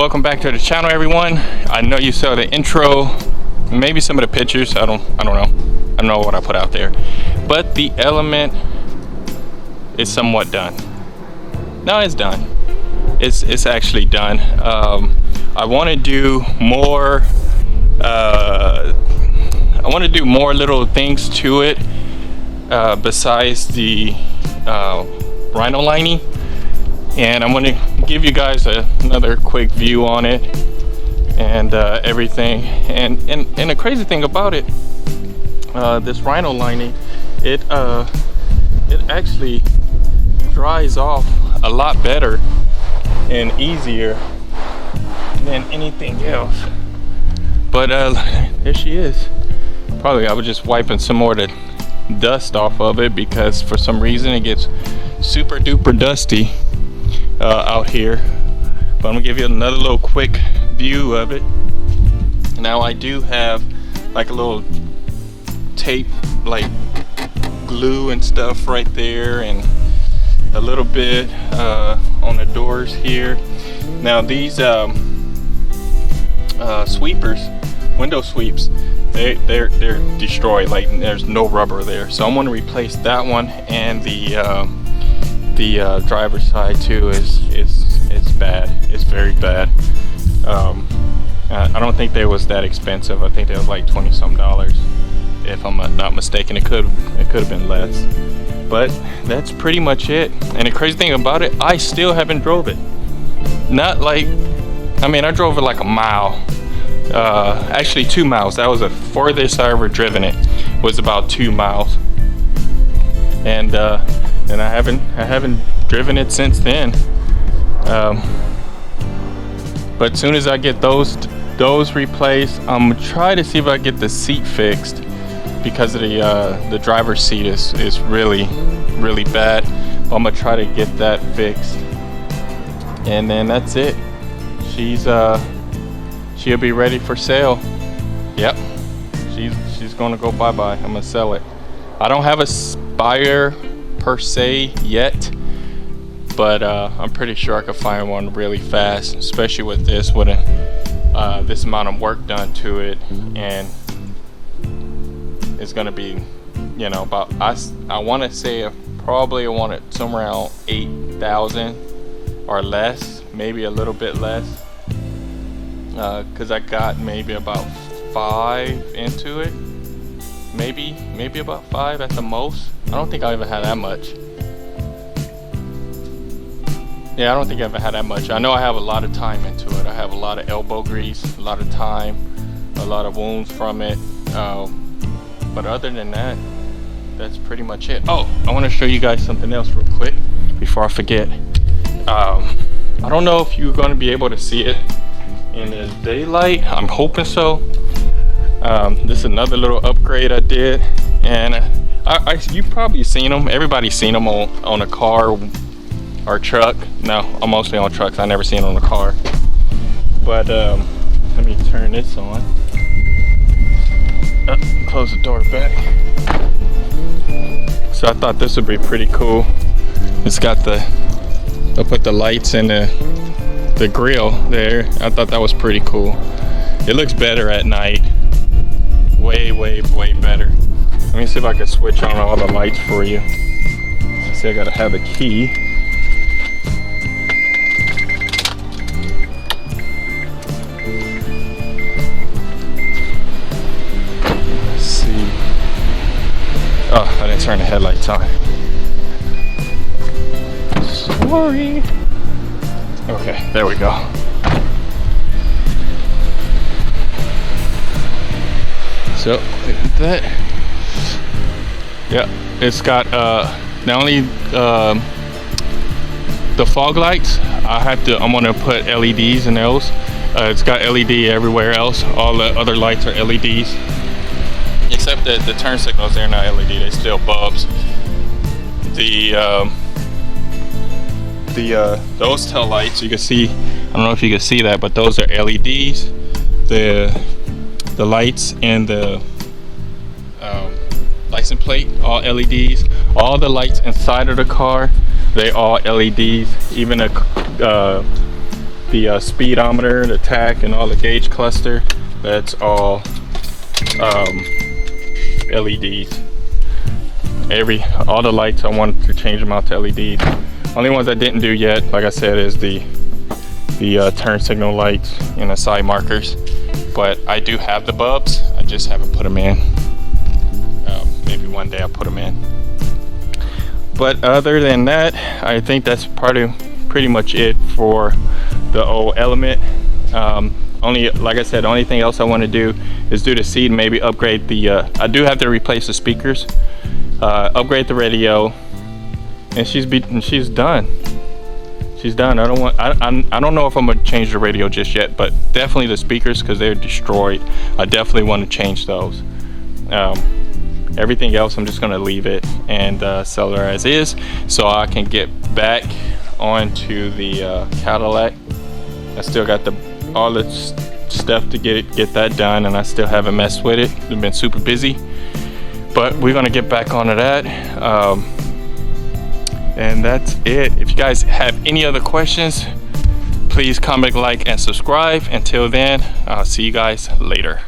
welcome back to the channel, everyone. I know you saw the intro, maybe some of the pictures. I don't know what I put out there, but the Element is somewhat done. No, it's done. It's actually done. I want to do more. I want to do more little things to it besides the rhino lining, and I'm going to give you guys another quick view on it and everything. And the crazy thing about it, this rhino lining, it actually dries off a lot better and easier than anything else. But there she is. Probably I was just wiping some more of the dust off of it, because for some reason it gets super duper dusty out here. But I'm gonna give you another little quick view of it. Now I do have like a little tape, like glue and stuff right there, and a little bit on the doors here. Now these sweepers, window sweeps, they're destroyed. Like there's no rubber there, so I'm going to replace that one. And the driver's side too is bad. It's very bad. I don't think they was that expensive. I think they was like $20-some, if I'm not mistaken. It could have been less, but that's pretty much it. And the crazy thing about it, I still haven't drove it. Not like, I mean, I drove it like a mile. Actually 2 miles. That was the furthest I ever driven it, was about 2 miles. And I haven't driven it since then. But as soon as I get those replaced, I'm gonna try to see if I get the seat fixed, because of the driver's seat is really bad. I'm gonna try to get that fixed, and then that's it. She'll be ready for sale. Yep, she's gonna go bye-bye. I'm gonna sell it. I don't have a buyer per se yet, but I'm pretty sure I could find one really fast, especially with this this amount of work done to it. And it's gonna be, you know, about, I want to say I want it somewhere around 8,000 or less, maybe a little bit less, because I got maybe about 5 into it, maybe about 5 at the most. I don't think I even had that much. Yeah, I don't think I ever had that much. I know I have a lot of time into it. I have a lot of elbow grease, a lot of time, a lot of wounds from it. But other than that, that's pretty much it. Oh, I want to show you guys something else real quick before I forget. I don't know if you're going to be able to see it in the daylight. I'm hoping so. This is another little upgrade I did, and you've probably seen them. Everybody's seen them on a car or truck. No, I'm mostly on trucks. I never seen it on a car. But let me turn this on. Close the door back. So I thought this would be pretty cool. It's got they'll put the lights in the grill there. I thought that was pretty cool. It looks better at night. Way better. Let me see if I can switch on all the lights for you. See, I gotta have a key. Oh, I didn't turn the headlights on. Sorry. Okay, there we go. So that, yeah, it's got not only the fog lights. I'm gonna put LEDs in those. It's got LED everywhere else. All the other lights are LEDs. Except that the turn signals, they're not LED, they're still bulbs. Those tail lights, you can see, I don't know if you can see that, but those are LEDs. The lights and the license plate, all LEDs. All the lights inside of the car, they all LEDs. Even the speedometer, the tach, and all the gauge cluster, that's all LEDs. All the lights, I wanted to change them out to LEDs. Only ones I didn't do yet, like I said, is the turn signal lights and the side markers. But I do have the bulbs, I just haven't put them in. Maybe one day I'll put them in. But other than that, I think that's pretty much it for the old Element. Like I said, the only thing else I want to do is do the seat, maybe upgrade the I do have to replace the speakers, upgrade the radio, and she's done. She's done. I don't know if I'm gonna change the radio just yet, but definitely the speakers, because they're destroyed. I definitely want to change those. Everything else I'm just gonna leave it and sell her as is, so I can get back onto the Cadillac. I still got all the stuff to get that done, and I still haven't messed with it. I've been super busy, but we're gonna get back onto that. And that's it. If you guys have any other questions, please comment, like, and subscribe. Until then, I'll see you guys later.